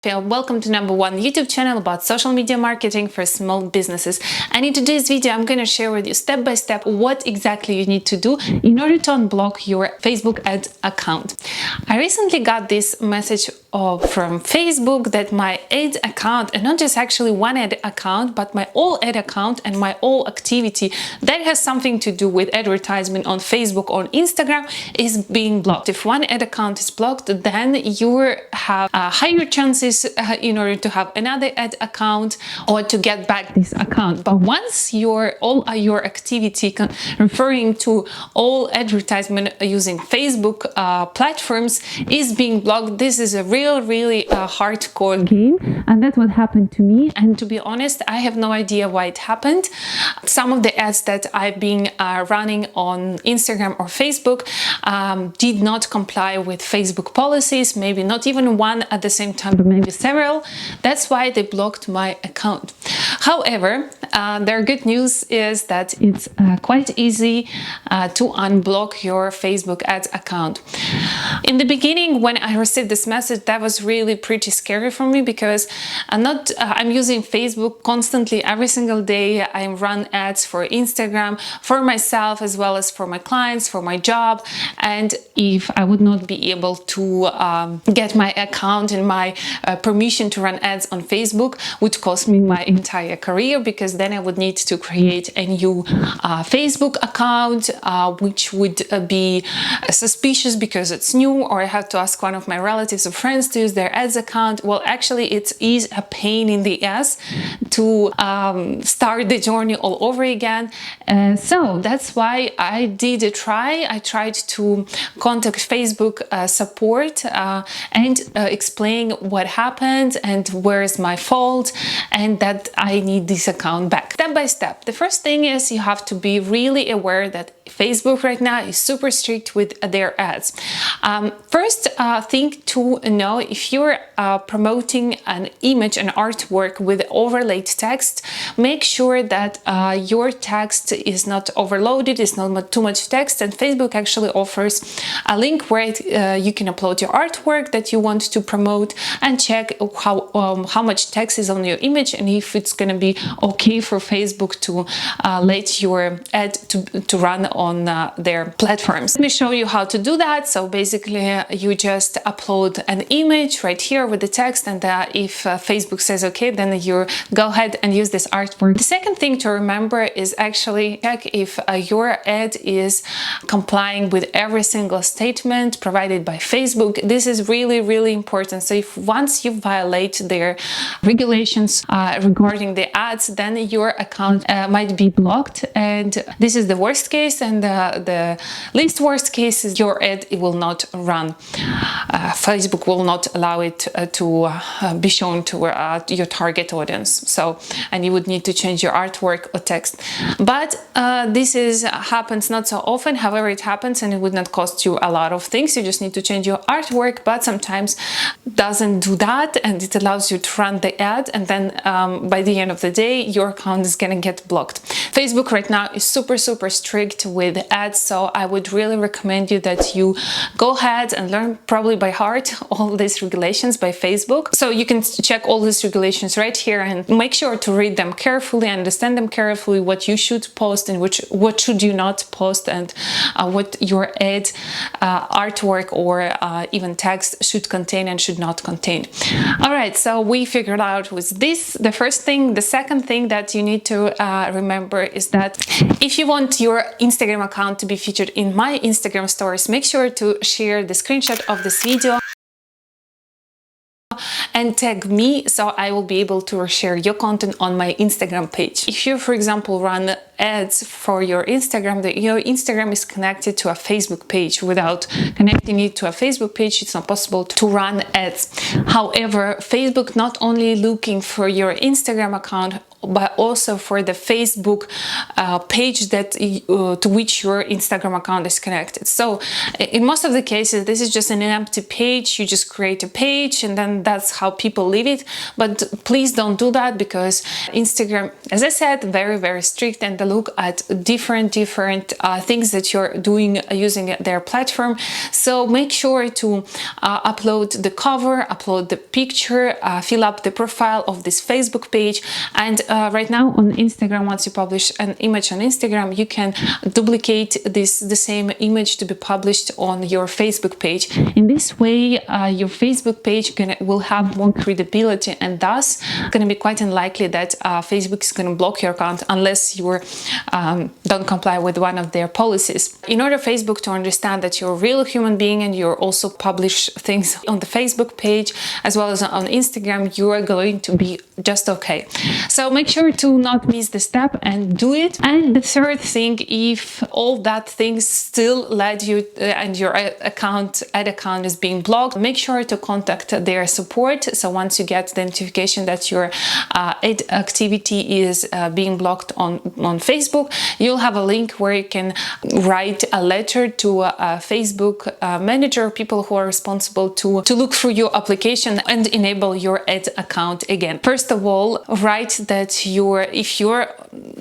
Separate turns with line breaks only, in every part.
Welcome to #1 YouTube channel about social media marketing for small businesses. And in today's video, I'm going to share with you step by step what exactly you need to do in order to unblock your Facebook ad account. I recently got this message from Facebook that my ad account, and not just actually one ad account, but my all ad account and my all activity that has something to do with advertisement on Facebook or Instagram is being blocked. If one ad account is blocked, then you have higher chances in order to have another ad account or to get back this account. But once all your activity referring to all advertisement using Facebook platforms is being blocked, this is a really hardcore game, and that's what happened to me. And to be honest, I have no idea why it happened. Some of the ads that I've been running on Instagram or Facebook did not comply with Facebook policies, maybe not even one at the same time, but maybe several. That's why they blocked my account. However, their good news is that it's quite easy to unblock your Facebook ads account. In the beginning, when I received this message, that was really pretty scary for me because I'm using Facebook constantly every single day. I run ads for Instagram, for myself, as well as for my clients, for my job. And if I would not be able to get my account and my permission to run ads on Facebook, would cost me my entire career, because then I would need to create a new Facebook account, which would be suspicious because it's new, or I have to ask one of my relatives or friends to use their ads account. Well, actually, it is a pain in the ass to start the journey all over again. So that's why I did a try. I tried to contact Facebook support and explain what happened and where is my fault and that I need this account back. Step by step. The first thing is you have to be really aware that Facebook right now is super strict with their ads. First thing to know, if you're promoting an image, an artwork with overlaid text, make sure that your text is not overloaded, it's not too much text, and Facebook actually offers a link where you can upload your artwork that you want to promote and check how much text is on your image and if it's going to be okay for Facebook to let your ad to run on their platforms. Let me show you how to do that. So basically you just upload an image right here with the text, and if Facebook says okay, then you go ahead and use this artwork. The second thing to remember is actually check if your ad is complying with every single statement provided by Facebook. This is really important. So if once you violate their regulations regarding the ads, then your account might be blocked, and this is the worst case. And the least worst case is your ad will not run. Facebook will not allow it to be shown to your target audience. So, and you would need to change your artwork or text. But this happens not so often. However, it happens, and it would not cost you a lot of things. You just need to change your artwork, but sometimes doesn't do that, and it allows you to run the ad, and then by the end of the day, your account is gonna get blocked. Facebook right now is super strict with ads, so I would really recommend you that you go ahead and learn probably by heart all these regulations by Facebook. So you can check all these regulations right here and make sure to read them carefully, understand them carefully, what you should post and what should you not post, and what your ad artwork or even text should contain and should not contain. All right, so we figured out with this the first thing. The second thing that you need to remember is that if you want your Instagram account to be featured in my Instagram stories, make sure to share the screenshot of this video and tag me, so I will be able to share your content on my Instagram page. If you, for example, run ads for your Instagram, your Instagram is connected to a Facebook page. Without connecting it to a Facebook page, it's not possible to run ads. However, Facebook not only looking for your Instagram account, but also for the Facebook page that to which your Instagram account is connected. So in most of the cases, this is just an empty page. You just create a page and then that's how people leave it. But please don't do that, because Instagram, as I said, very strict, and the look at different things that you're doing using their platform. So make sure to upload the cover, upload the picture, fill up the profile of this Facebook page. And right now on Instagram, once you publish an image on Instagram, you can duplicate the same image to be published on your Facebook page. In this way, your Facebook page will have more credibility, and thus going to be quite unlikely that Facebook is going to block your account unless you don't comply with one of their policies. In order for Facebook to understand that you're a real human being and you also publish things on the Facebook page as well as on Instagram, you are going to be just okay. So make sure to not miss the step and do it. And the third thing, if all that things still led you and your ad account is being blocked, make sure to contact their support. So once you get the notification that your ad activity is being blocked on Facebook, you'll have a link where you can write a letter to a Facebook manager, people who are responsible to look through your application and enable your ad account again. First of all, write that if you're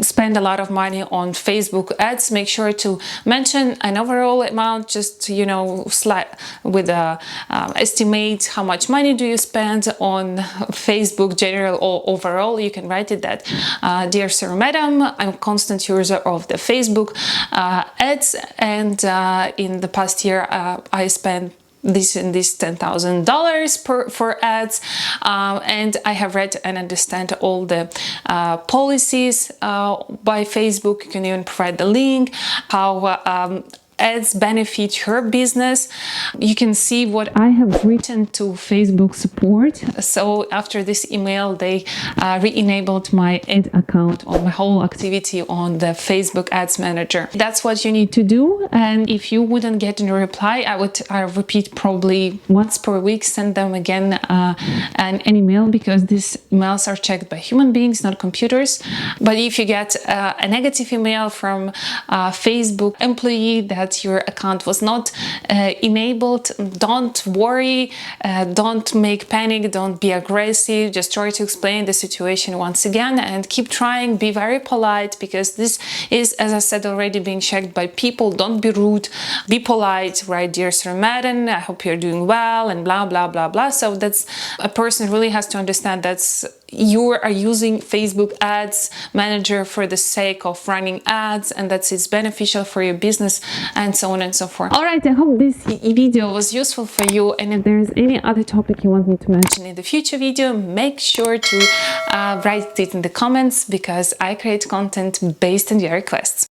spend a lot of money on Facebook ads, make sure to mention an overall amount, just with estimate how much money do you spend on Facebook, general or overall. You can write it that, dear sir, madam, I'm a constant user of the Facebook ads, and in the past year I spent this and this $10,000 for ads, and I have read and understand all the policies by Facebook. You can even provide the link, how ads benefit your business. You can see what I have written to Facebook support. So after this email, they re-enabled my ad account or my whole activity on the Facebook Ads Manager. That's what you need to do. And if you wouldn't get a reply, I repeat, probably once per week, send them again an email, because these emails are checked by human beings, not computers. But if you get a negative email from a Facebook employee that your account was not enabled, don't worry, don't make panic, don't be aggressive, just try to explain the situation once again and keep trying. Be very polite, because this is, as I said already, being checked by people. Don't be rude, be polite, right? Dear Sir Madden, I hope you're doing well, and blah blah blah blah. So that's, a person really has to understand that's you are using Facebook Ads Manager for the sake of running ads, and that it's beneficial for your business, and so on and so forth. All right, I hope this video was useful for you, and if there is any other topic you want me to mention in the future video, make sure to write it in the comments, because I create content based on your requests.